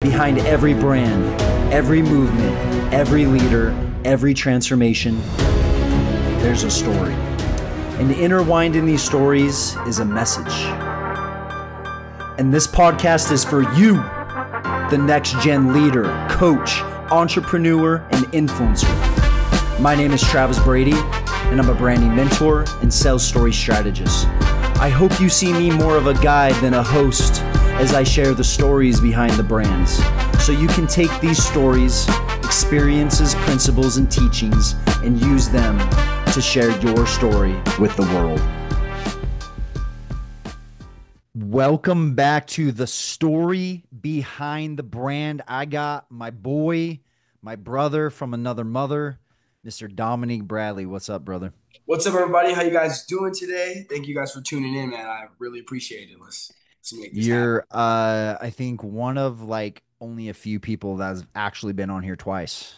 Behind every brand, every movement, every leader, every transformation, there's a story. And intertwined in these stories is a message. And this podcast is for you, the next gen leader, coach, entrepreneur, and influencer. My name is Travis Brady, and I'm a branding mentor and sales story strategist. I hope you see me more of a guide than a host as I share the stories behind the brands, so you can take these stories, experiences, principles, and teachings and use them to share your story with the world. Welcome back to the story behind the brand. I got my boy, my brother from another mother, Mr. Dominique Bradley. What's up, brother? What's up, everybody? How you guys doing today? Thank you guys for tuning in, man. I really appreciate it. Let's make this happen. You're, I think one of like only a few people that's actually been on here twice.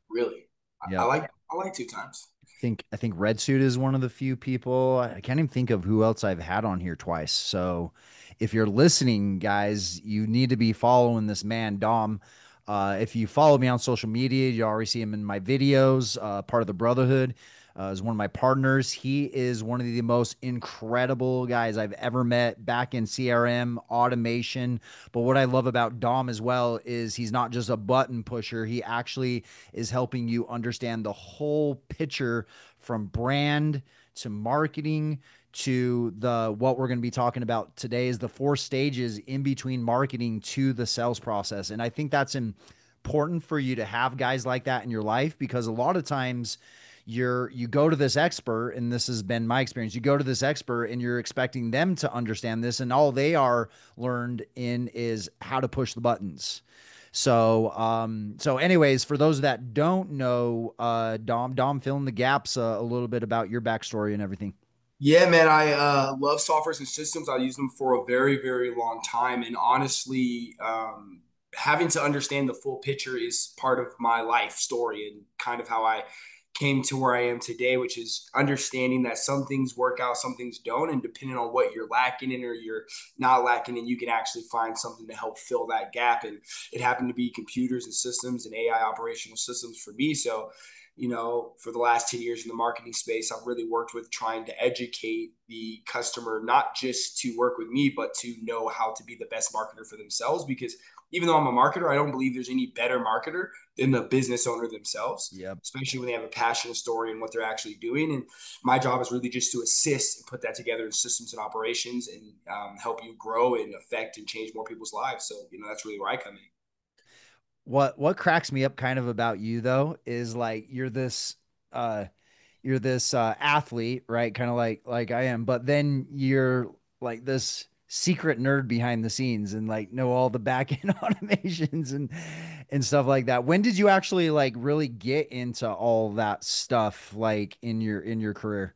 Really, I Yep. like two times. I think Red Suit is one of the few people. I can't even think of who else I've had on here twice. So if you're listening, guys, you need to be following this man, Dom. If you follow me on social media, you already see him in my videos, part of the Brotherhood. Is one of my partners. He is one of the most incredible guys I've ever met back in CRM automation. But what I love about Dom as well is he's not just a button pusher. He actually is helping you understand the whole picture from brand to marketing to the what we're going to be talking about today is the four stages in between marketing to the sales process. And I think that's important for you to have guys like that in your life, because a lot of times you go to this expert, and this has been my experience. You go to this expert and you're expecting them to understand this, and all they are learned in is how to push the buttons. So anyways, for those that don't know, Dom, fill in the gaps a little bit about your backstory and everything. Yeah, man. I love softwares and systems. I used them for a very, very long time, and honestly, having to understand the full picture is part of my life story and kind of how I came to where I am today, which is understanding that some things work out, some things don't. And depending on what you're lacking in or you're not lacking in, you can actually find something to help fill that gap. And it happened to be computers and systems and AI operational systems for me. So, for the last 10 years in the marketing space, I've really worked with trying to educate the customer, not just to work with me, but to know how to be the best marketer for themselves. Because even though I'm a marketer, I don't believe there's any better marketer than the business owner themselves, Yep. especially when they have a passion, a story, and what they're actually doing. And my job is really just to assist and put that together in systems and operations and help you grow and affect and change more people's lives. So, that's really where I come in. What cracks me up kind of about you though is like you're this athlete, right? Kind of like I am, but then you're like this secret nerd behind the scenes and like know all the back end automations and stuff like that. When did you actually like really get into all that stuff like in your career?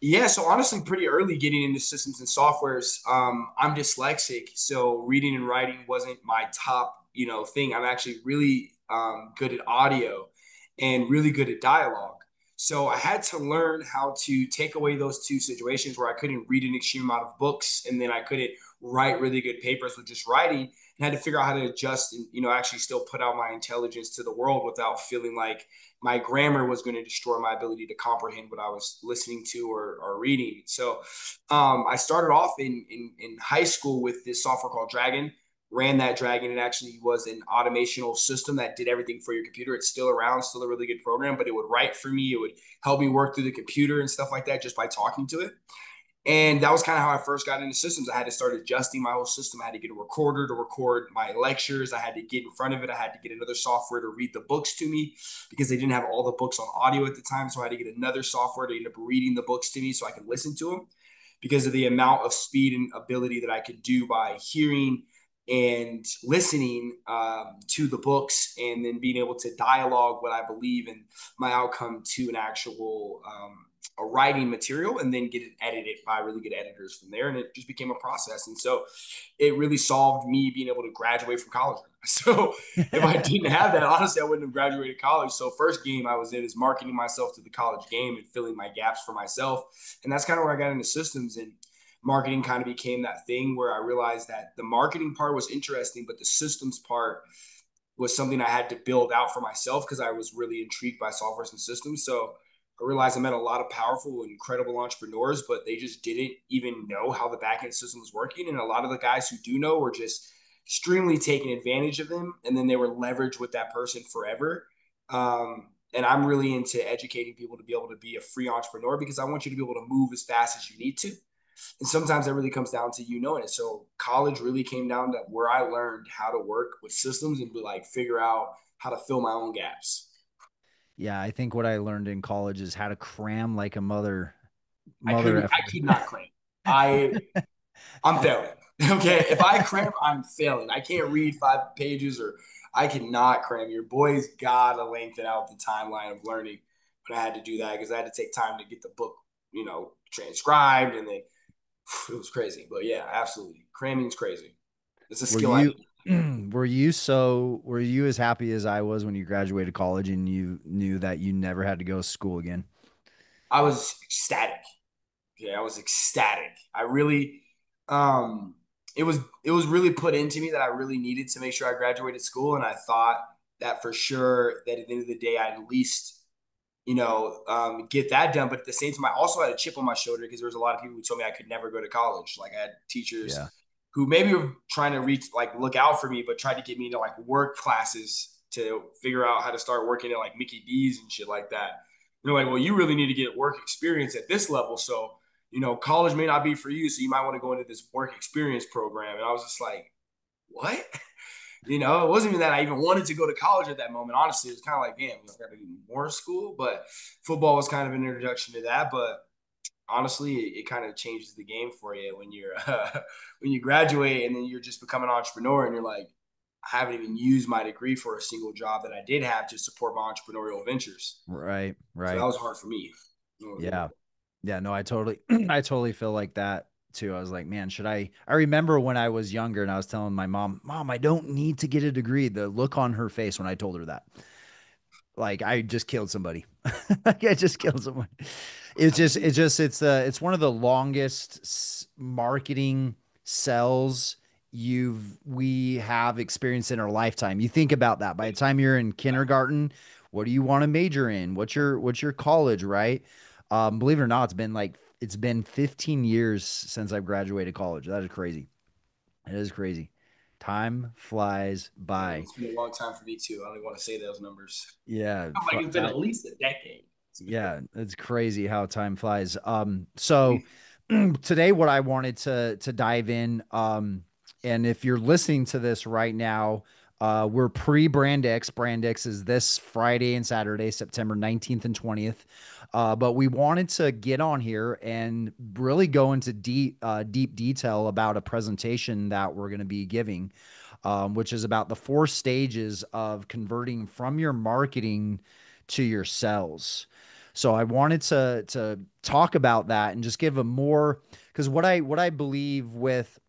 Yeah, so honestly, pretty early getting into systems and softwares. I'm dyslexic, so reading and writing wasn't my top, thing. I'm actually really good at audio and really good at dialogue. So I had to learn how to take away those two situations where I couldn't read an extreme amount of books and then I couldn't write really good papers with just writing, and had to figure out how to adjust and actually still put out my intelligence to the world without feeling like my grammar was going to destroy my ability to comprehend what I was listening to or reading. So I started off in high school with this software called Dragon. Ran that Dragon. It actually was an automational system that did everything for your computer. It's still around, still a really good program, but it would write for me. It would help me work through the computer and stuff like that just by talking to it. And that was kind of how I first got into systems. I had to start adjusting my whole system. I had to get a recorder to record my lectures. I had to get in front of it. I had to get another software to read the books to me because they didn't have all the books on audio at the time. So I had to get another software to end up reading the books to me so I could listen to them because of the amount of speed and ability that I could do by hearing and listening to the books and then being able to dialogue what I believe in my outcome to an actual a writing material and then get it edited by really good editors from there. And it just became a process. And so it really solved me being able to graduate from college. So if I didn't have that, honestly, I wouldn't have graduated college. So first game I was in is marketing myself to the college game and filling my gaps for myself. And that's kind of where I got into systems. And marketing kind of became that thing where I realized that the marketing part was interesting, but the systems part was something I had to build out for myself because I was really intrigued by softwares and systems. So I realized I met a lot of powerful, incredible entrepreneurs, but they just didn't even know how the back end system was working. And a lot of the guys who do know were just extremely taking advantage of them. And then they were leveraged with that person forever. And I'm really into educating people to be able to be a free entrepreneur because I want you to be able to move as fast as you need to. And sometimes that really comes down to you knowing it. So college really came down to where I learned how to work with systems and be like figure out how to fill my own gaps. Yeah, I think what I learned in college is how to cram like a I mother couldn't. I effer. could not cram. I I'm failing. Okay, if I cram, I'm failing. I can't read 5 pages, or I cannot cram. Your boy's gotta lengthen out the timeline of learning, but I had to do that because I had to take time to get the book, transcribed, and then it was crazy. But yeah, absolutely, cramming's crazy. It's a Were skill I you need. were you as happy as I was when you graduated college and you knew that you never had to go to school again? I was ecstatic. Yeah, I was ecstatic. I really, um, it was really put into me that I really needed to make sure I graduated school, and I thought that for sure that at the end of the day, I'd at least get that done. But at the same time, I also had a chip on my shoulder because there was a lot of people who told me I could never go to college. Like I had Yeah. teachers who maybe were trying to look out for me, but tried to get me into like work classes to figure out how to start working at like Mickey D's and shit like that. Like, well, you really need to get work experience at this level. So, college may not be for you. So you might want to go into this work experience program. And I was just like, what? It wasn't even that I even wanted to go to college at that moment. Honestly, it was kind of like, damn, we got to do more school. But football was kind of an introduction to that. But honestly, it kind of changes the game for you when you're when you graduate and then you're just become an entrepreneur and you're like, I haven't even used my degree for a single job that I did have to support my entrepreneurial ventures. Right, So that right. was hard for me. Yeah. Yeah, no, I totally I totally feel like that too. I was like, man, should I remember when I was younger and I was telling my mom, "Mom, I don't need to get a degree." The look on her face when I told her that. Like I just killed somebody. Like I just killed someone. It's one of the longest marketing sells we have experienced in our lifetime. You think about that. By the time you're in kindergarten, what do you want to major in? What's your college, right? Believe it or not, it's been 15 years since I've graduated college. That is crazy. It is crazy. Time flies Yeah, by. it's been a long time for me too. I don't even want to say those numbers. Yeah, I'm like, it's been at least a decade. yeah, it's crazy how time flies. So today what I wanted to dive in, and if you're listening to this right now, we're pre-Brand X. Brand X is this Friday and Saturday, September 19th and 20th. But we wanted to get on here and really go into deep detail about a presentation that we're going to be giving, which is about the 4 stages of converting from your marketing to your sales. So I wanted to talk about that and just give a more, because what I believe with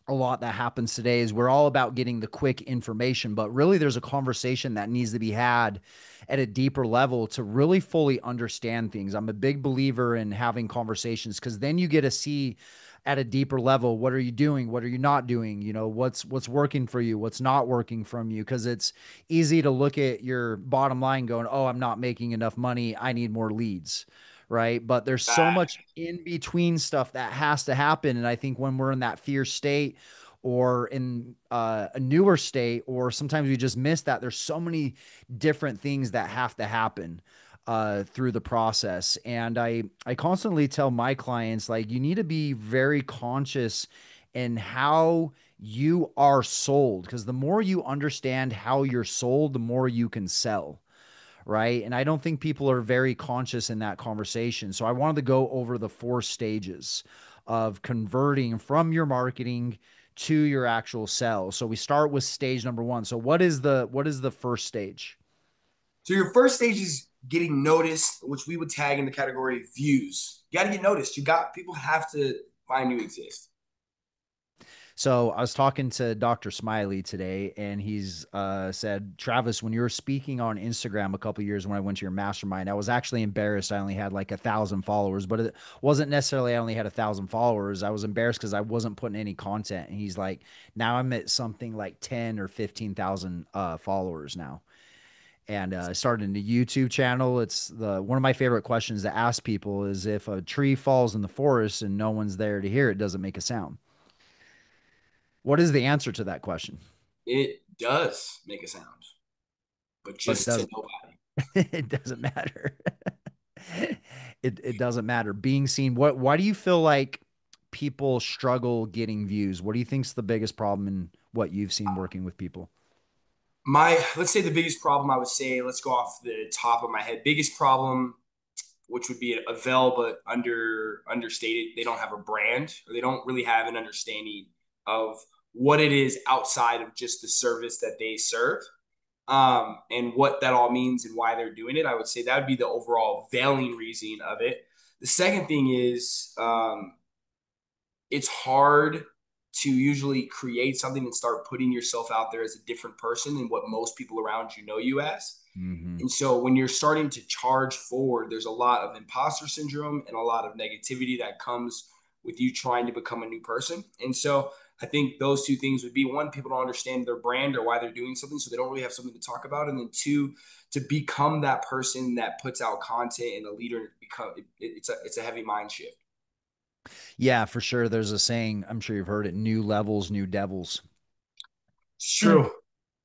a lot that happens today is we're all about getting the quick information, but really there's a conversation that needs to be had at a deeper level to really fully understand things. I'm a big believer in having conversations because then you get to see at a deeper level, what are you doing, what are you not doing, what's working for you, what's not working from you, because it's easy to look at your bottom line going, oh, I'm not making enough money, I need more leads, right? But there's so much in between stuff that has to happen. And I think when we're in that fear state or in a newer state, or sometimes we just miss that, there's so many different things that have to happen through the process. And I constantly tell my clients, like, you need to be very conscious in how you are sold, because the more you understand how you're sold, the more you can sell, right? And I don't think people are very conscious in that conversation. So I wanted to go over the 4 stages of converting from your marketing to your actual sales. So we start with stage number 1. So what is the first stage? So your first stage is getting noticed, which we would tag in the category views. You got to get noticed. People have to find you exist. So I was talking to Dr. Smiley today, and he's said, Travis, when you were speaking on Instagram a couple years when I went to your mastermind, I was actually embarrassed. I only had like 1,000 followers, but it wasn't necessarily I only had 1,000 followers. I was embarrassed because I wasn't putting any content. And he's like, now I'm at something like 10 or 15,000 followers now. And started a YouTube channel. It's the one of my favorite questions to ask people is if a tree falls in the forest and no one's there to hear it, doesn't make a sound. What is the answer to that question? It does make a sound, but But it just to doesn't. nobody. It doesn't matter. It doesn't matter. Being seen. Why do you feel like people struggle getting views? What do you think's the biggest problem in what you've seen working with people? Let's say the biggest problem, I would say, let's go off the top of my head. Biggest problem, which would be Avail, but understated. They don't have a brand, or they don't really have an understanding of what it is outside of just the service that they serve, and what that all means and why they're doing it. I would say that would be the overall veiling reason of it. The second thing is, it's hard to usually create something and start putting yourself out there as a different person than what most people around you know you as. Hmm. And so when you're starting to charge forward, there's a lot of imposter syndrome and a lot of negativity that comes with you trying to become a new person. And so I think those two things would be: one, people don't understand their brand or why they're doing something, so they don't really have something to talk about. And then two, to become that person that puts out content and a leader, it's a heavy mind shift. Yeah, for sure. There's a saying, I'm sure you've heard it, new levels, new devils. It's true.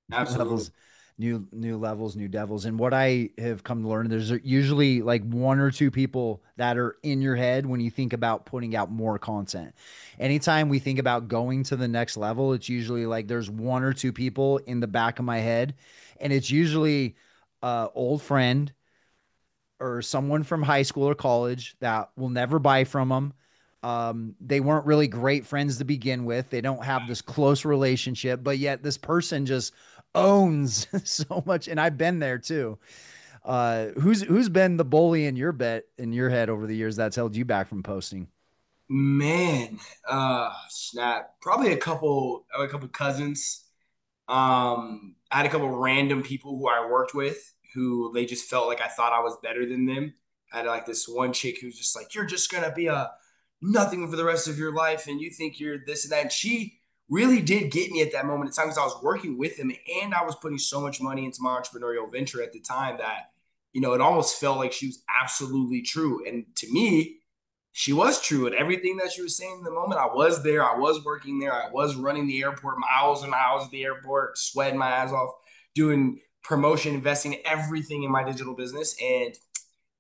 New Absolutely. levels, new levels, new devils. And what I have come to learn, there's usually like one or two people that are in your head when you think about putting out more content. Anytime we think about going to the next level, it's usually like there's one or two people in the back of my head, and it's usually old friend or someone from high school or college that will never buy from them. They weren't really great friends to begin with. They don't have this close relationship, but yet this person just owns so much. And I've been there too. Who's been the bully in your bet in your head over the years that's held you back from posting? Man, snap. Probably a couple cousins. I had a couple random people who I worked with who they just felt like I thought I was better than them. I had like this one chick who's just like, "You're just gonna be a nothing for the rest of your life, and you think you're this and that." And she really did get me at that moment in time because I was working with them and I was putting so much money into my entrepreneurial venture at the time that, it almost felt like she was absolutely true. And to me, she was true at everything that she was saying in the moment. I was there. I was working there. I was running the airport miles and miles at the airport, sweating my ass off, doing promotion, investing everything in my digital business. And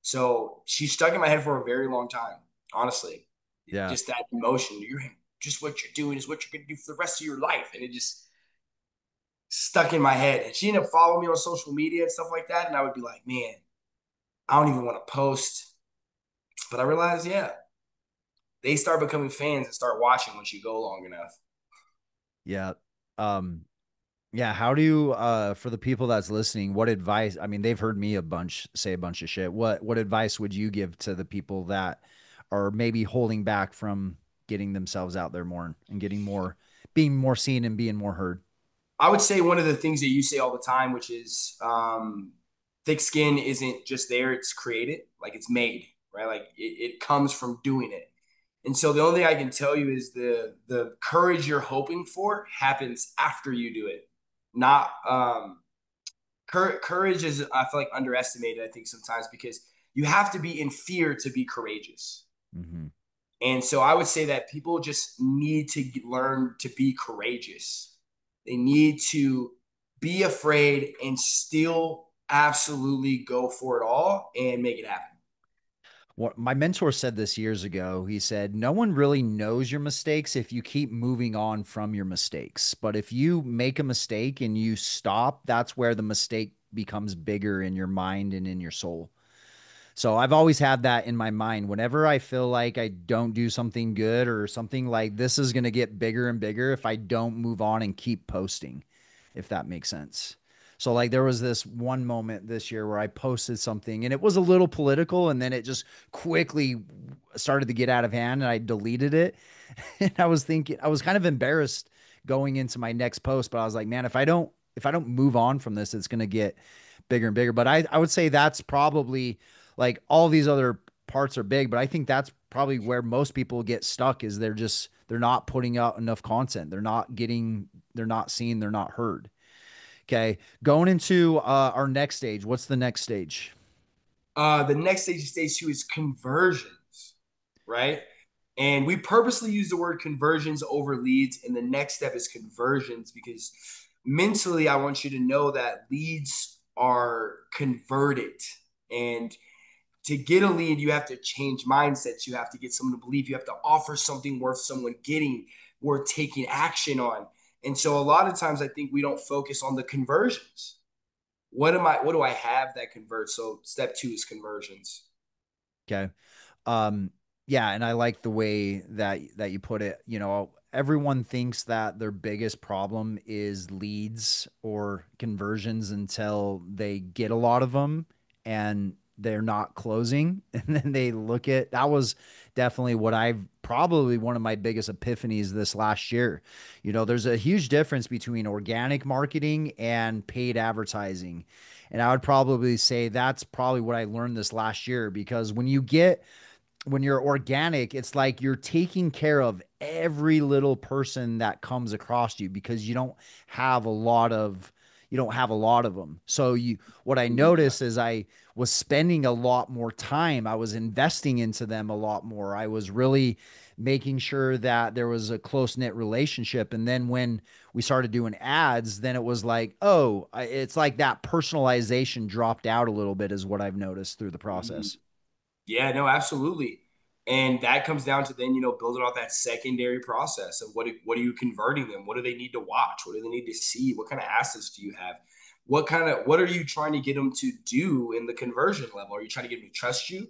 so she stuck in my head for a very long time, honestly. Yeah. Just that emotion. You're just what you're doing is what you're going to do for the rest of your life. And it just stuck in my head. And she ended up following me on social media and stuff like that. And I would be like, man, I don't even want to post. But I realized, yeah, they start becoming fans and start watching once you go long enough. Yeah. Um, Yeah, how do you for the people that's listening, what advice, I mean, they've heard me a bunch say a bunch of shit. What advice would you give to the people that are maybe holding back from getting themselves out there more and getting more being more seen and being more heard? I would say one of the things that you say all the time, which is, thick skin isn't just there, it's created, like it's made, right? Like it comes from doing it. And so the only thing I can tell you is the courage you're hoping for happens after you do it. Not courage is, I feel like, underestimated, I think, sometimes, because you have to be in fear to be courageous. Hmm. And so I would say that people just need to learn to be courageous. They need to be afraid and still absolutely go for it all and make it happen. What my mentor said this years ago, he said, no one really knows your mistakes if you keep moving on from your mistakes. But if you make a mistake and you stop, that's where the mistake becomes bigger in your mind and in your soul. So I've always had that in my mind. Whenever I feel like I don't do something good or something like this is going to get bigger and bigger if I don't move on and keep posting, if that makes sense. So like there was this one moment this year where I posted something and it was a little political and then it just quickly started to get out of hand and I deleted it. And I was thinking I was kind of embarrassed going into my next post, but I was like, man, if I don't move on from this, it's going to get bigger and bigger. But I would say that's probably like all these other parts are big, but I think that's probably where most people get stuck is they're not putting out enough content. They're not seen, they're not heard. Okay. Going into our next stage. What's the next stage? The next stage of stage two is conversions, right? And we purposely use the word conversions over leads. And the next step is conversions because mentally, I want you to know that leads are converted. And to get a lead, you have to change mindsets. You have to get someone to believe. You have to offer something worth someone getting, worth taking action on. And so a lot of times I think we don't focus on the conversions. What do I have that converts? So step two is conversions. Okay. Um, yeah, and I like the way that you put it. You know, everyone thinks that their biggest problem is leads or conversions until they get a lot of them and they're not closing. And then they look at that was definitely what I've probably one of my biggest epiphanies this last year. You know, there's a huge difference between organic marketing and paid advertising. And I would probably say that's probably what I learned this last year because when you're organic, it's like you're taking care of every little person that comes across you because you don't have a lot of them. So what I Yeah. noticed is I was spending a lot more time. I was investing into them a lot more. I was really making sure that there was a close knit relationship. And then when we started doing ads, then it was like, oh, it's like that personalization dropped out a little bit, is what I've noticed through the Mhm. process. Yeah, no, absolutely. And that comes down to then, building out that secondary process of what are you converting them? What do they need to watch? What do they need to see? What kind of assets do you have? What are you trying to get them to do in the conversion level? Are you trying to get them to trust you?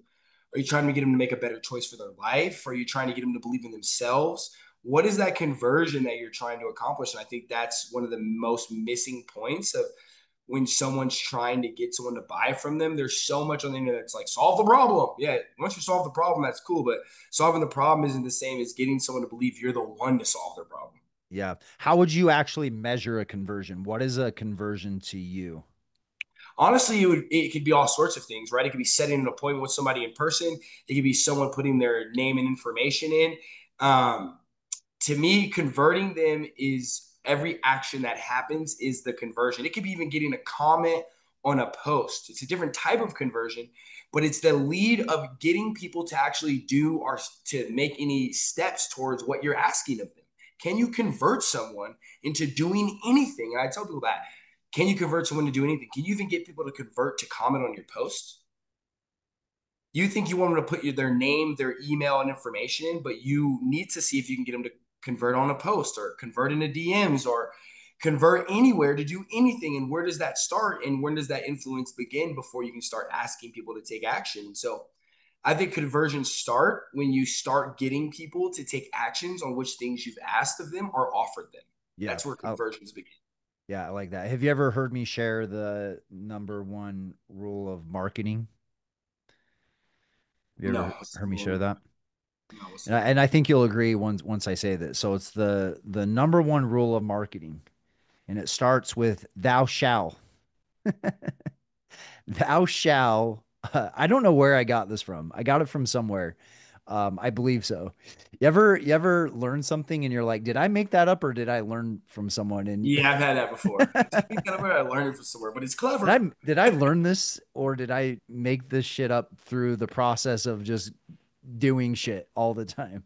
Are you trying to get them to make a better choice for their life? Are you trying to get them to believe in themselves? What is that conversion that you're trying to accomplish? And I think that's one of the most missing points of when someone's trying to get someone to buy from them. There's so much on the internet that's like, solve the problem. Yeah, once you solve the problem, that's cool. But solving the problem isn't the same as getting someone to believe you're the one to solve their problem. Yeah. How would you actually measure a conversion? What is a conversion to you? Honestly, it could be all sorts of things, right? It could be setting an appointment with somebody in person. It could be someone putting their name and information in. Um, to me, converting them is every action that happens is the conversion. It could be even getting a comment on a post. It's a different type of conversion, but it's the lead of getting people to actually do or to make any steps towards what you're asking of them. Can you convert someone into doing anything? And I tell people that. Can you convert someone to do anything? Can you even get people to convert to comment on your posts? You think you want them to put their name, their email, and information in, but you need to see if you can get them to convert on a post or convert into DMs or convert anywhere to do anything. And where does that start? And when does that influence begin before you can start asking people to take action? So I think conversions start when you start getting people to take actions on which things you've asked of them or offered them. Yeah. That's where Oh, conversions begin. yeah, I like that. Have you ever heard me share the number one rule of marketing? Have you No, ever what's heard the me share rule? that? No, what's the And rule? I think you'll agree once I say this. So it's the number one rule of marketing, and it starts with thou shall. Thou shall. I don't know where I got this from. I got it from somewhere. I believe so. You ever learn something and you're like, did I make that up or did I learn from someone? And Yeah, I've had that before. I think I learned it from somewhere, but it's clever. did I learn this or did I make this shit up through the process of just doing shit all the time?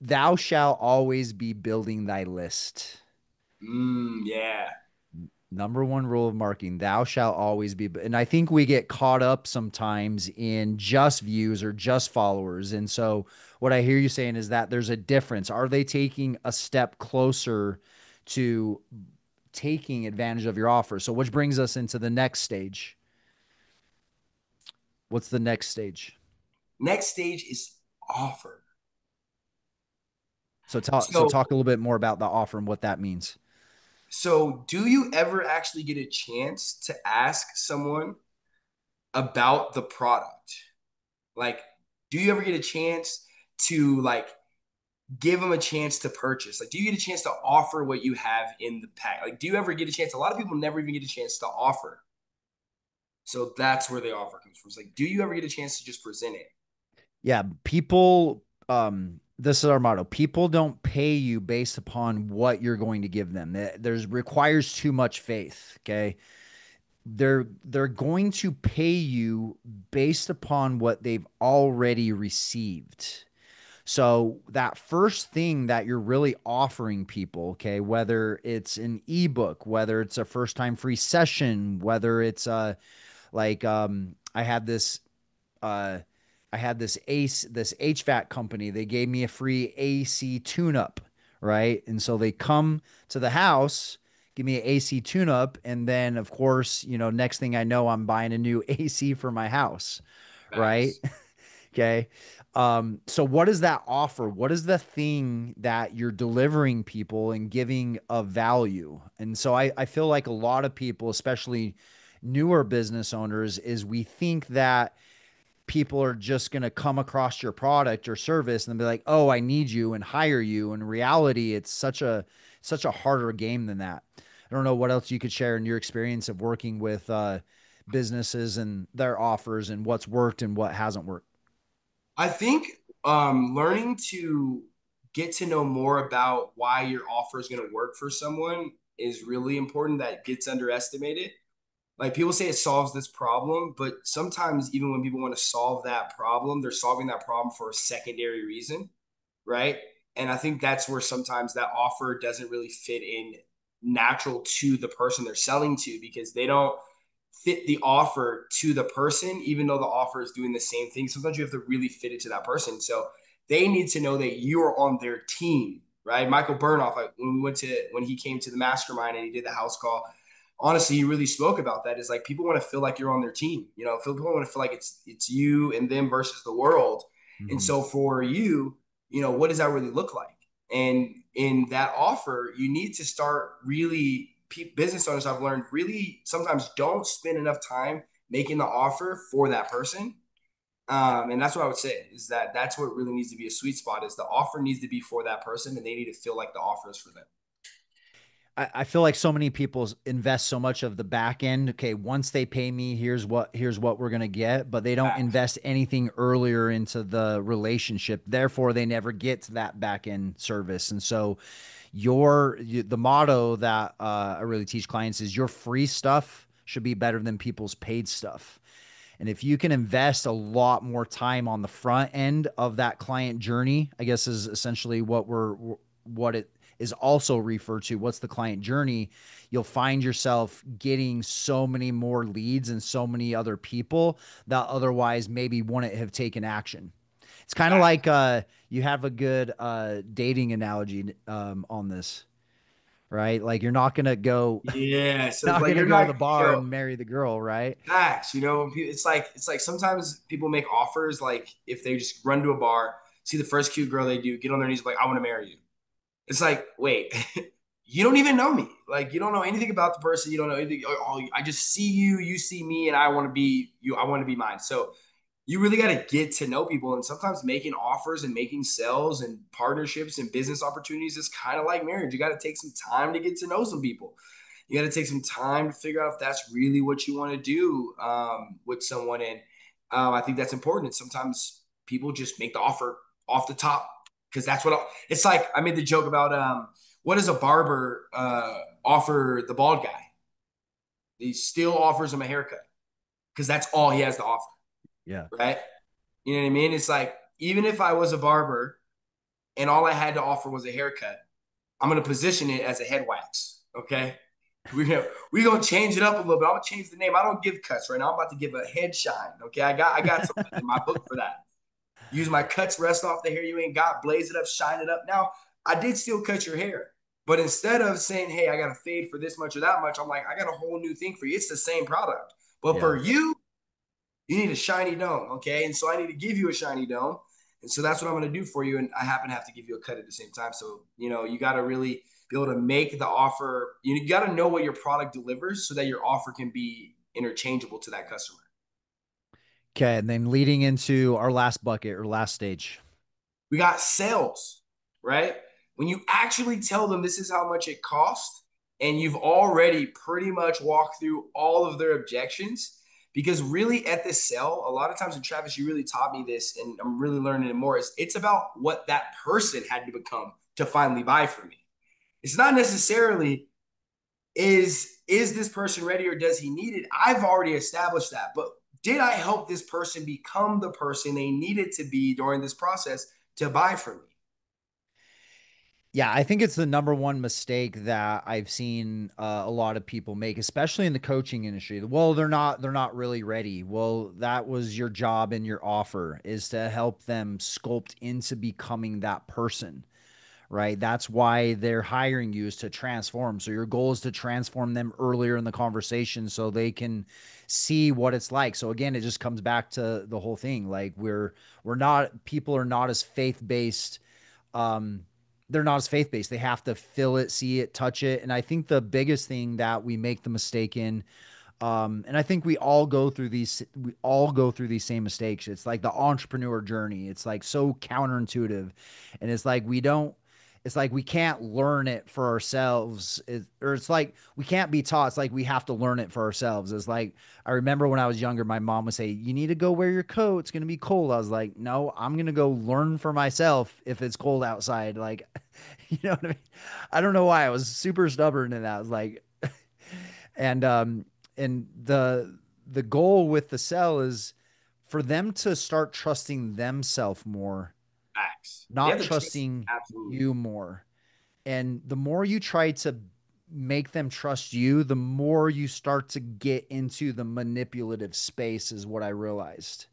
Thou shalt always be building thy list. Yeah. Number one rule of marketing, thou shalt always be. And I think we get caught up sometimes in just views or just followers. And so what I hear you saying is that there's a difference. Are they taking a step closer to taking advantage of your offer? So which brings us into the next stage. What's the next stage? Next stage is offer. So talk So a little bit more about the offer and what that means. So, do you ever actually get a chance to ask someone about the product? Like, do you ever get a chance to like give them a chance to purchase? Like, do you get a chance to offer what you have in the pack? Like, do you ever get a chance? A lot of people never even get a chance to offer. So that's where the offer comes from. It's like, do you ever get a chance to just present it? Yeah, people, this is our motto. People don't pay you based upon what you're going to give them. There's requires too much faith. Okay. They're going to pay you based upon what they've already received. So that first thing that you're really offering people, okay, whether it's an ebook, whether it's a first time free session, whether it's like uh I had this HVAC company. They gave me a free AC tune up, right? And so they come to the house, give me an AC tune up, and then of course, next thing I know, I'm buying a new AC for my house, right? Facts. Okay. So what is that offer? What is the thing that you're delivering people and giving of value? And so I feel like a lot of people, especially newer business owners, is we think that people are just going to come across your product or service and be like, "Oh, I need you," and hire you. In reality, it's such a harder game than that. I don't know what else you could share in your experience of working with businesses and their offers and what's worked and what hasn't worked. I think learning to get to know more about why your offer is going to work for someone is really important. That gets underestimated. Like people say it solves this problem, but sometimes even when people want to solve that problem, they're solving that problem for a secondary reason, right? And I think that's where sometimes that offer doesn't really fit in natural to the person they're selling to because they don't fit the offer to the person, even though the offer is doing the same thing. Sometimes you have to really fit it to that person. So they need to know that you are on their team, right? Michael Burnoff, like when he came to the mastermind and he did the house call, honestly, he really spoke about that. Is like people want to feel like you're on their team. People want to feel like it's you and them versus the world. And Mm-hmm. so for you, what does that really look like? And in that offer, you need to start really business owners I've learned really sometimes don't spend enough time making the offer for that person. And that's what I would say is that that's what really needs to be a sweet spot is the offer needs to be for that person and they need to feel like the offer is for them. I feel like so many people invest so much of the back end. Okay, once they pay me, here's what we're gonna get, but they don't Facts. invest anything earlier into the relationship. Therefore, they never get to that back end service. And so, the motto that I really teach clients is your free stuff should be better than people's paid stuff. And if you can invest a lot more time on the front end of that client journey, I guess is essentially what it is also referred to. What's the client journey? You'll find yourself getting so many more leads and so many other people that otherwise maybe wouldn't have taken action. It's kind of Facts. like you have a good dating analogy on this, right? Like Yeah. So not like gonna you're go to not, the bar and marry the girl, right? facts, it's like sometimes people make offers like if they just run to a bar, see the first cute girl they do, get on their knees, like, I want to marry you. It's like, wait, you don't even know me. Like, you don't know anything about the person. You don't know anything. Oh, I just see you, you see me, and I want to be you. I want to be mine. So you really got to get to know people. And sometimes making offers and making sales and partnerships and business opportunities is kind of like marriage. You got to take some time to get to know some people. You got to take some time to figure out if that's really what you want to do with someone. And I think that's important. And sometimes people just make the offer off the top because that's what it's like. I made the joke about what does a barber offer the bald guy? He still offers him a haircut because that's all he has to offer, Yeah. right? You know what I mean? It's like even if I was a barber and all I had to offer was a haircut, I'm gonna position it as a head wax. Okay. We're gonna change it up a little bit. I'm gonna change the name. I don't give cuts right now. I'm about to give a head shine. Okay. I got something in my book for that. Use my cuts, rest off the hair you ain't got, blaze it up, shine it up. Now, I did still cut your hair. But instead of saying, hey, I got to fade for this much or that much, I'm like, I got a whole new thing for you. It's the same product. But Yeah. for you, you need a shiny dome, okay? And so I need to give you a shiny dome. And so that's what I'm going to do for you. And I happen to have to give you a cut at the same time. So, you got to really be able to make the offer. You got to know what your product delivers so that your offer can be interchangeable to that customer. Okay, and then leading into our last bucket or last stage. We got sales, right? When you actually tell them this is how much it costs, and you've already pretty much walked through all of their objections, because really at this sell, a lot of times, and Travis, you really taught me this, and I'm really learning it more, is it's about what that person had to become to finally buy from me. It's not necessarily is this person ready or does he need it? I've already established that, but did I help this person become the person they needed to be during this process to buy from me? Yeah, I think it's the number one mistake that I've seen a lot of people make, especially in the coaching industry. Well, they're not really ready. Well, that was your job and your offer is to help them sculpt into becoming that person, right? That's why they're hiring you is to transform. So your goal is to transform them earlier in the conversation so they can see what it's like. So again, it just comes back to the whole thing. Like we're not people are not as faith-based um they're not as faith-based. They have to feel it, see it, touch it. And I think the biggest thing that we make the mistake in and I think we all go through these same mistakes. It's like the entrepreneur journey. It's like so counterintuitive. And it's like we can't learn it for ourselves. Or it's like we can't be taught. It's like we have to learn it for ourselves. It's like I remember when I was younger, my mom would say, "You need to go wear your coat. It's gonna be cold." I was like, "No, I'm gonna go learn for myself if it's cold outside." Like, you know what I mean? I don't know why I was super stubborn in that. I was like, and the goal with the sell is for them to start trusting themselves more, Facts. They not have to trust. trusting Absolutely. you more. And the more you try to make them trust you, the more you start to get into the manipulative space, is what I realized.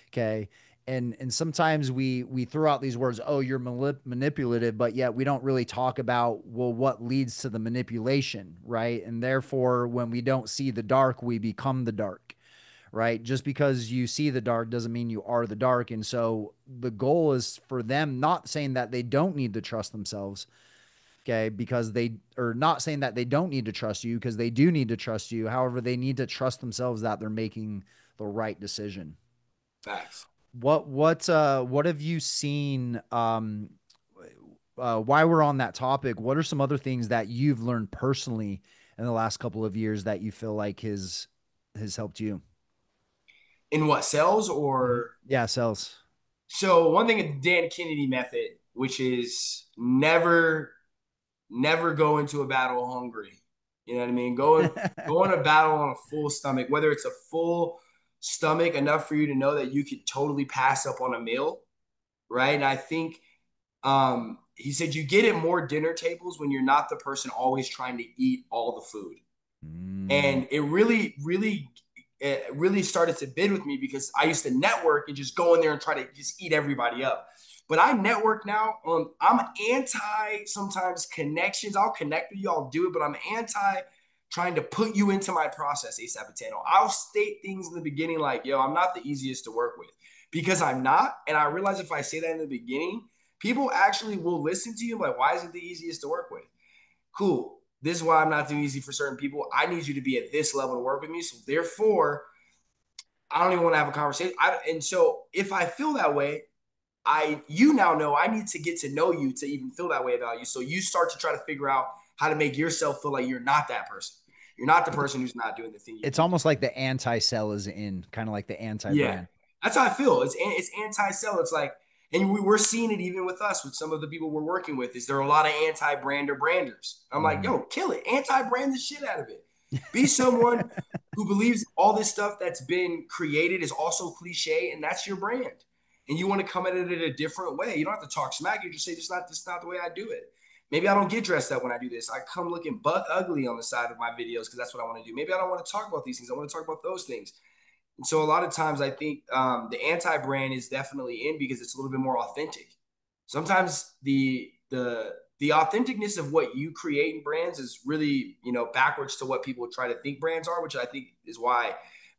Okay. And sometimes we throw out these words, oh, you're manipulative, but yet we don't really talk about, well, what leads to the manipulation, right? And therefore, when we don't see the dark, we become the dark, right? Just because you see the dark doesn't mean you are the dark. And so the goal is for them, not saying that they don't need to trust themselves, okay, because they are not saying that they don't need to trust you, because they do need to trust you. However, they need to trust themselves that they're making the right decision. Facts. What have you seen why we're on that topic, what are some other things that you've learned personally in the last couple of years that you feel like has helped you? In what, sales or? Yeah, sales. So one thing, the Dan Kennedy method, which is never go into a battle hungry. You know what I mean? Go in a battle on a full stomach, whether it's a full stomach enough for you to know that you could totally pass up on a meal, right? And I think he said you get at more dinner tables when you're not the person always trying to eat all the food. Mm. And it really started to bid with me because I used to network and just go in there and try to just eat everybody up. But I network now. I'm anti sometimes connections. I'll connect with you, I'll do it, but I'm anti trying to put you into my process, A Sapatano. I'll state things in the beginning like, yo, I'm not the easiest to work with because I'm not. And I realize if I say that in the beginning, people actually will listen to you. Like, why is it the easiest to work with? Cool. This is why I'm not too easy for certain people. I need you to be at this level to work with me. So therefore, I don't even want to have a conversation. And so if I feel that way, you now know I need to get to know you to even feel that way about you. So you start to try to figure out how to make yourself feel like you're not that person. You're not the person who's not doing the thing you It's need to almost do. like the anti-sell is in, kind of like the Yeah, anti-brand. that's how I feel. It's anti-sell. It's like, and we're seeing it even with us, with some of the people we're working with. Is there a lot of anti-brander branders? I'm like, Mhm. yo, kill it, anti-brand the shit out of it. Be someone who believes all this stuff that's been created is also cliche, and that's your brand. And you want to come at it in a different way. You don't have to talk smack. You just say, this not the way I do it. Maybe I don't get dressed up when I do this. I come looking butt ugly on the side of my videos because that's what I want to do. Maybe I don't want to talk about these things. I want to talk about those things. And so a lot of times I think the anti-brand is definitely in because it's a little bit more authentic. Sometimes the authenticness of what you create in brands is really, backwards to what people try to think brands are, which I think is why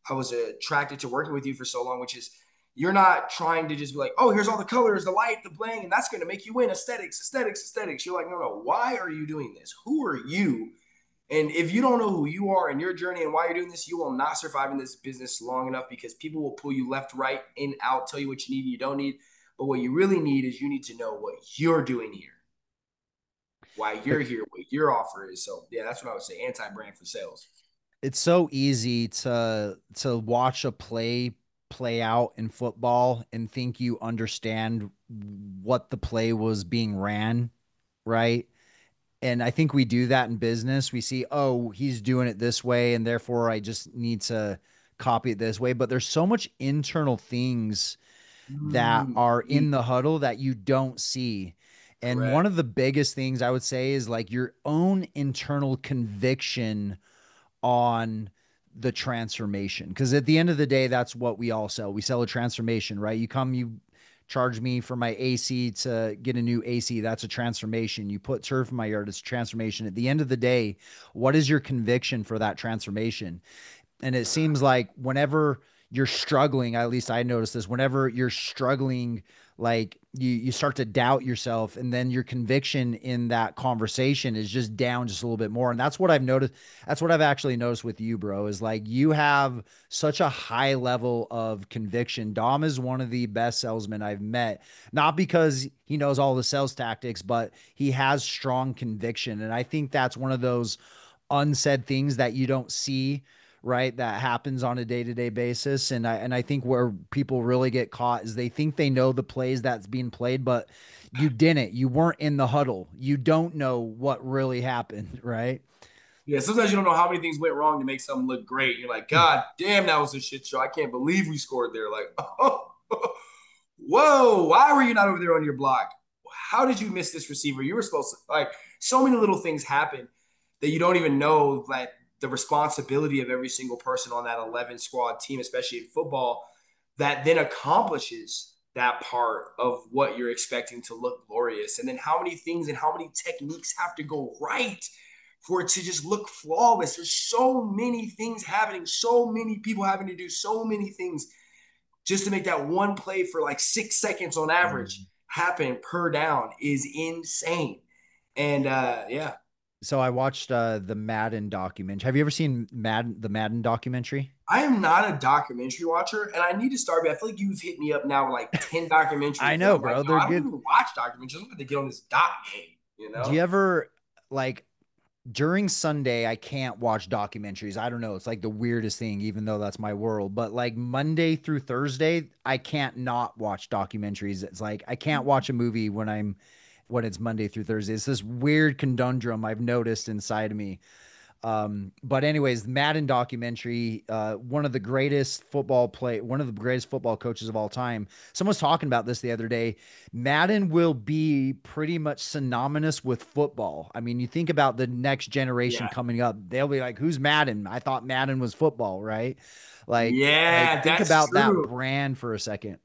I was attracted to working with you for so long, which is you're not trying to just be like, oh, here's all the colors, the light, the bling, and that's going to make you win. Aesthetics, aesthetics, aesthetics. You're like, no, no. Why are you doing this? Who are you? And if you don't know who you are and your journey and why you're doing this, you will not survive in this business long enough because people will pull you left, right, in, out, tell you what you need and you don't need. But what you really need is you need to know what you're doing here, why you're here, what your offer is. So yeah, that's what I would say. Anti-brand for sales. It's so easy to watch a play out in football and think you understand what the play was being ran, right? And I think we do that in business. We see, oh, he's doing it this way, and therefore I just need to copy it this way. But there's so much internal things that are in Deep. the huddle that you don't see. And one Correct. of the biggest things I would say is like your own internal conviction on the transformation. Because at the end of the day, that's what we all sell. We sell a transformation, right? You charge me for my AC to get a new AC. That's a transformation. You put turf in my yard, it's a transformation. At the end of the day, what is your conviction for that transformation? And it seems like whenever you're struggling, at least I noticed this, whenever you're struggling, like you start to doubt yourself, and then your conviction in that conversation is just down just a little bit more. And that's what I've noticed. That's what I've actually noticed with you, bro, is like you have such a high level of conviction. Dom is one of the best salesmen I've met, not because he knows all the sales tactics, but he has strong conviction. And I think that's one of those unsaid things that you don't see, right, that happens on a day-to-day basis. And I think where people really get caught is they think they know the plays that's being played, but you weren't in the huddle, you don't know what really happened, right? Yeah, sometimes you don't know how many things went wrong to make something look great. You're like, God damn, that was a shit show. I can't believe we scored there. Like, oh, whoa, why were you not over there on your block? How did you miss this receiver? You were supposed to, like, so many little things happen that you don't even know that the responsibility of every single person on that 11 squad team, especially in football, that then accomplishes that part of what you're expecting to look glorious. And then how many things and how many techniques have to go right for it to just look flawless. There's so many things happening, so many people having to do so many things just to make that one play for like 6 seconds on average happen per down is insane. And yeah, So I watched the Madden documentary. Have you ever seen the Madden documentary? I am not a documentary watcher, and I need to start. But I feel like you've hit me up now with like 10 I documentaries that know, I'm like, bro, yo, they're I don't good. even watch documentaries. I'm going to get on this doc game, you Do know? you ever, like, during Sunday, I can't watch documentaries. I don't know. It's like the weirdest thing, even though that's my world. But like Monday through Thursday, I can't not watch documentaries. It's like I can't watch a movie when it's Monday through Thursday. It's this weird conundrum I've noticed inside of me. But anyways, Madden documentary, one of the greatest football coaches of all time. Someone was talking about this the other day. Madden will be pretty much synonymous with football. I mean, you think about the next generation Yeah. coming up, they'll be like, "Who's Madden? I thought Madden was football, right?" Like Yeah, think that's about that true. brand for a second.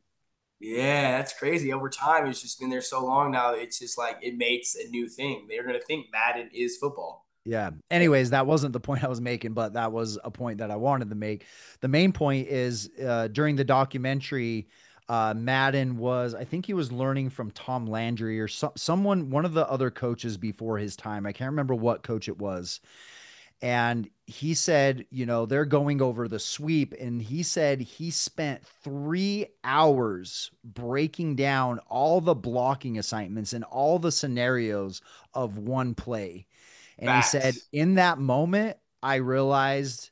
Yeah, that's crazy. Over time, it's just been there so long now. It's just like it makes a new thing. They're gonna think Madden is football. Yeah. Anyways, that wasn't the point I was making, but that was a point that I wanted to make. The main point is during the documentary, Madden was, I think he was learning from Tom Landry or someone, one of the other coaches before his time. I can't remember what coach it was. And he said, they're going over the sweep. And he said he spent 3 hours breaking down all the blocking assignments and all the scenarios of one play. And he said, Facts. in that moment, I realized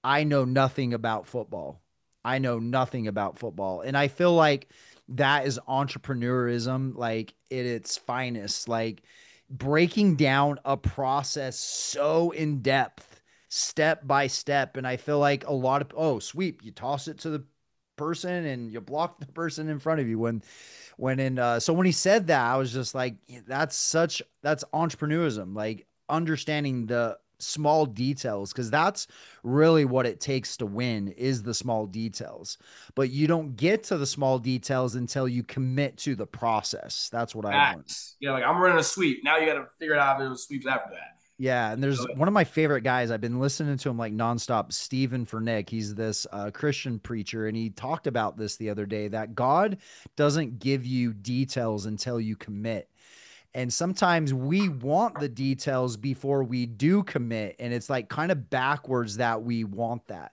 I know nothing about football. I know nothing about football. And I feel like that is entrepreneurism, like at its finest, like breaking down a process so in depth, step by step. And I feel like a lot of, oh, sweep, you toss it to the person and you block the person in front of you so when he said that, I was just like, "Yeah, that's entrepreneurism, like understanding the small details, because that's really what it takes to win is the small details. But you don't get to the small details until you commit to the process. That's what I've learned. Facts. Yeah, like I'm running a sweep. Now you got to figure out how to do sweeps after that. Yeah, and there's one of my favorite guys. I've been listening to him like nonstop, Stephen Furnick. He's this Christian preacher, and he talked about this the other day that God doesn't give you details until you commit. And sometimes we want the details before we do commit. And it's like kind of backwards that we want that.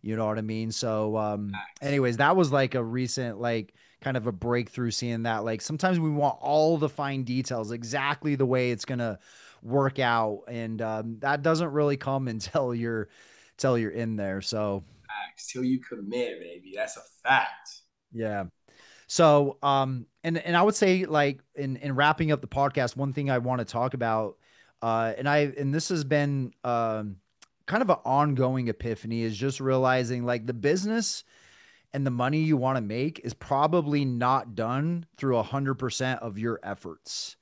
You know what I mean? So, anyways, that was like a recent, like, kind of a breakthrough seeing that. Like, sometimes we want all the fine details, exactly the way it's going to work out. And that doesn't really come until you're in there. So, Facts. Till you commit, baby. That's a fact. yeah. So, and I would say like in wrapping up the podcast, one thing I want to talk about, and this has been kind of an ongoing epiphany is just realizing like the business and the money you want to make is probably not done through 100% of your efforts.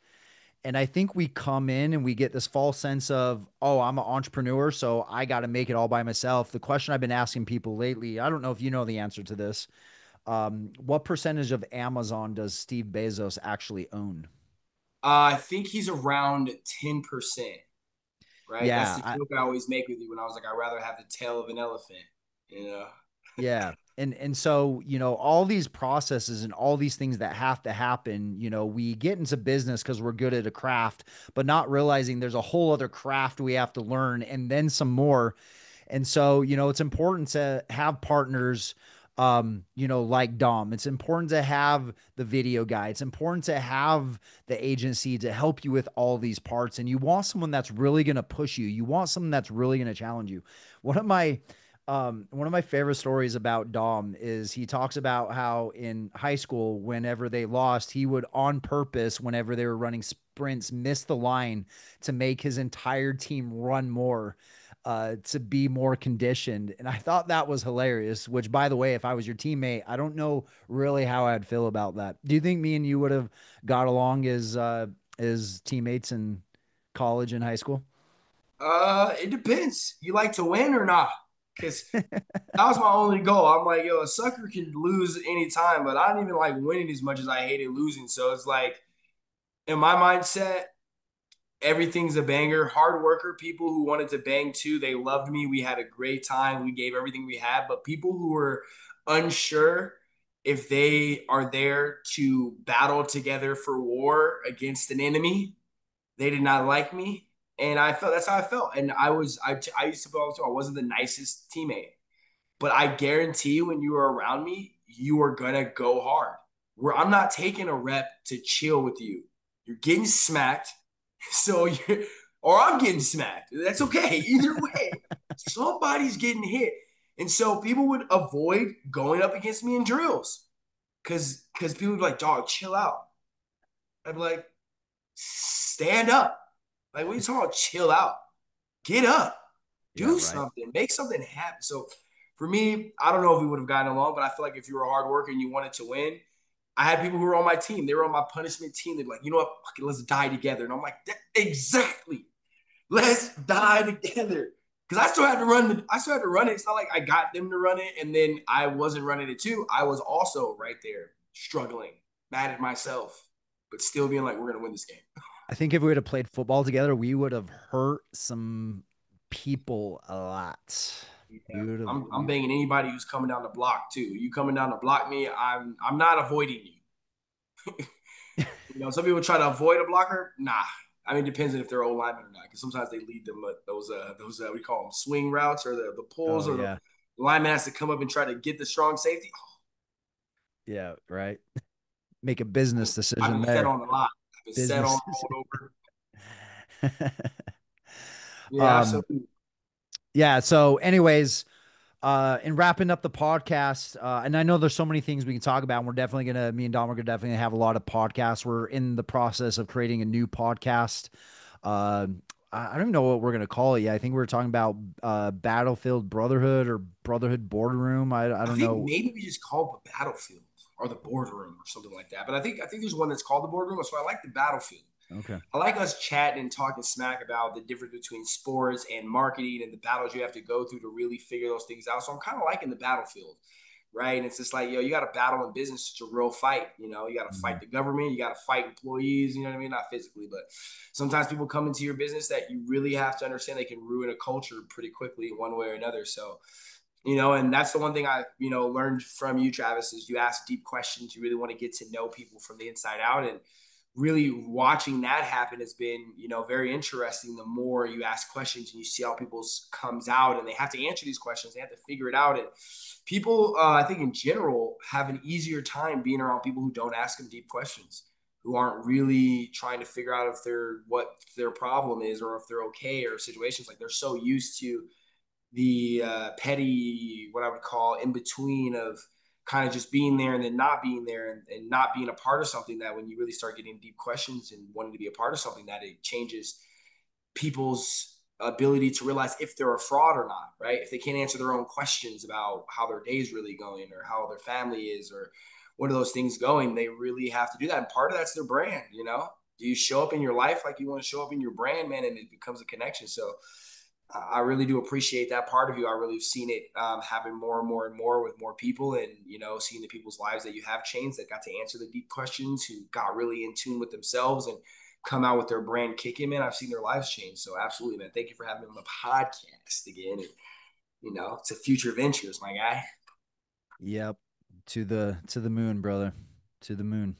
And I think we come in and we get this false sense of, oh, I'm an entrepreneur, so I got to make it all by myself. The question I've been asking people lately, I don't know if you know the answer to this, what percentage of Amazon does Steve Bezos actually own? I think he's around 10%, right? That's Yeah, the joke I always make with you when I was like, I'd rather have the tail of an elephant, you know? yeah. And so, all these processes and all these things that have to happen, we get into business because we're good at a craft, but not realizing there's a whole other craft we have to learn and then some more. And so, it's important to have partners, like Dom. It's important to have the video guy. It's important to have the agency to help you with all these parts. And you want someone that's really going to push you. You want someone that's really going to challenge you. One of my favorite stories about Dom is he talks about how in high school, whenever they lost, he would on purpose, whenever they were running sprints, miss the line to make his entire team run more, to be more conditioned. And I thought that was hilarious, which, by the way, if I was your teammate, I don't know really how I'd feel about that. Do you think me and you would have got along as teammates in college and high school? It depends. You like to win or not? Because that was my only goal. I'm like, yo, a sucker can lose anytime, but I don't even like winning as much as I hated losing. So it's like, in my mindset, everything's a banger. Hard worker, people who wanted to bang too, they loved me. We had a great time. We gave everything we had. But people who were unsure if they are there to battle together for war against an enemy, they did not like me. And I felt that's how I felt. And I used to feel also I wasn't the nicest teammate. But I guarantee you, when you are around me, you are gonna go hard. Where I'm not taking a rep to chill with you. You're getting smacked, so you or I'm getting smacked. That's okay. Either way, somebody's getting hit, and so people would avoid going up against me in drills because people would be like, "Dog, chill out." I'd be like, "Stand up." Like, what are you talking about? Chill out. Get up. Yeah, Do right. something, make something happen. So for me, I don't know if we would have gotten along, but I feel like if you were a hard worker and you wanted to win, I had people who were on my team. They were on my punishment team. They'd be like, you know what? Fuck it, let's die together. And I'm like, exactly. Let's die together. Because I still had to run I still had to run it. It's not like I got them to run it and then I wasn't running it too. I was also right there struggling, mad at myself, but still being like, we're gonna win this game. I think if we would have played football together, we would have hurt some people a lot. Yeah, We would have. I'm banging anybody who's coming down the block too. You coming down to block me, I'm not avoiding you. Some people try to avoid a blocker. Nah, I mean, it depends on if they're old linemen or not. Because sometimes they lead them those we call them swing routes or the pulls Oh or the yeah, lineman has to come up and try to get the strong safety. yeah, right. Make a business I've decision been set there. on a lot. I've been set on, Business. rolled over. Yeah, um. absolutely. Yeah. So, anyways, in wrapping up the podcast, and I know there's so many things we can talk about. And we're definitely gonna, me and Dom are gonna definitely have a lot of podcasts. We're in the process of creating a new podcast. Uh, I don't even know what we're gonna call it yet. I think we were talking about Battlefield Brotherhood or Brotherhood Boardroom. I I don't think know. maybe we just call it the battlefield or the boardroom or something like that. But I think there's one that's called the boardroom. So I like the battlefield. Okay. I like us chatting and talking smack about the difference between sports and marketing and the battles you have to go through to really figure those things out. So I'm kind of liking the battlefield right? And it's just like, yo, you got to battle in business. It's a real fight. You know, you got to Mhm. fight the government. You got to fight employees. You know what I mean? Not physically, but sometimes people come into your business that you really have to understand they can ruin a culture pretty quickly one way or another. So, you know, and that's the one thing I, you know, learned from you, Travis, is you ask deep questions. You really want to get to know people from the inside out. And really watching that happen has been, you know, very interesting. The more you ask questions and you see how people's comes out and they have to answer these questions, they have to figure it out. And people, I think in general, have an easier time being around people who don't ask them deep questions, who aren't really trying to figure out if they're what their problem is or if they're okay or situations like they're so used to the petty, what I would call in between of kind of just being there and then not being there and not being a part of something that when you really start getting deep questions and wanting to be a part of something that it changes people's ability to realize if they're a fraud or not, right? If they can't answer their own questions about how their day is really going or how their family is or what are those things going, they really have to do that. And part of that's their brand, you know? Do you show up in your life like you want to show up in your brand, man? And it becomes a connection. So I really do appreciate that part of you. I really have seen it happen more and more and more with more people, and you know, seeing the people's lives that you have changed that got to answer the deep questions, who got really in tune with themselves and come out with their brand kicking. Man, I've seen their lives change. So absolutely, man. Thank you for having me on the podcast again, and you know, to future ventures, my guy. Yep. To the moon, brother. To the moon.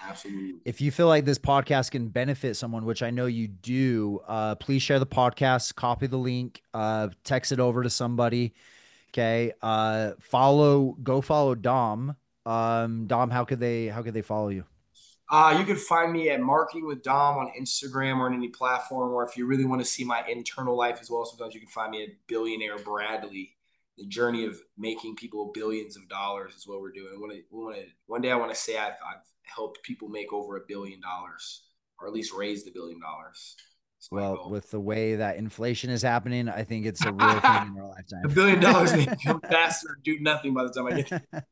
Absolutely. If you feel like this podcast can benefit someone, which I know you do, please share the podcast, copy the link, text it over to somebody. Okay. Go follow Dom. Dom, how could they follow you? You can find me at Marketing with Dom on Instagram or on any platform. Or if you really want to see my internal life as well, sometimes you can find me at Billionaire Bradley. The journey of making people billions of dollars is what we're doing. One day I want to say I've helped people make over $1 billion, or at least raise $1 billion. It's my Well, goal. with the way that inflation is happening, I think it's a real thing in our A lifetime. billion dollars may come faster, do nothing by the time I get there.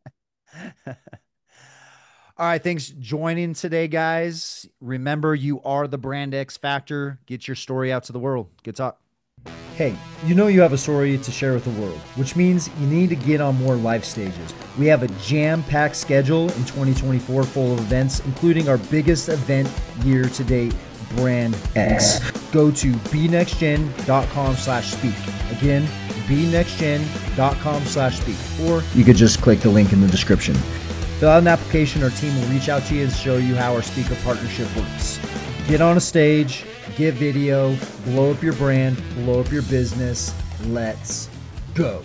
All right, thanks joining today, guys. Remember, you are the brand X factor. Get your story out to the world. Good talk. Hey, you know you have a story to share with the world, which means you need to get on more life stages. We have a jam-packed schedule in 2024 full of events, including our biggest event year to date, Brand X. Go to bnextgen.com/speak. Again, bnextgen.com/speak. Or you could just click the link in the description. Fill out an application. Our team will reach out to you and show you how our speaker partnership works. Get on a stage, get video, blow up your brand, blow up your business. Let's go.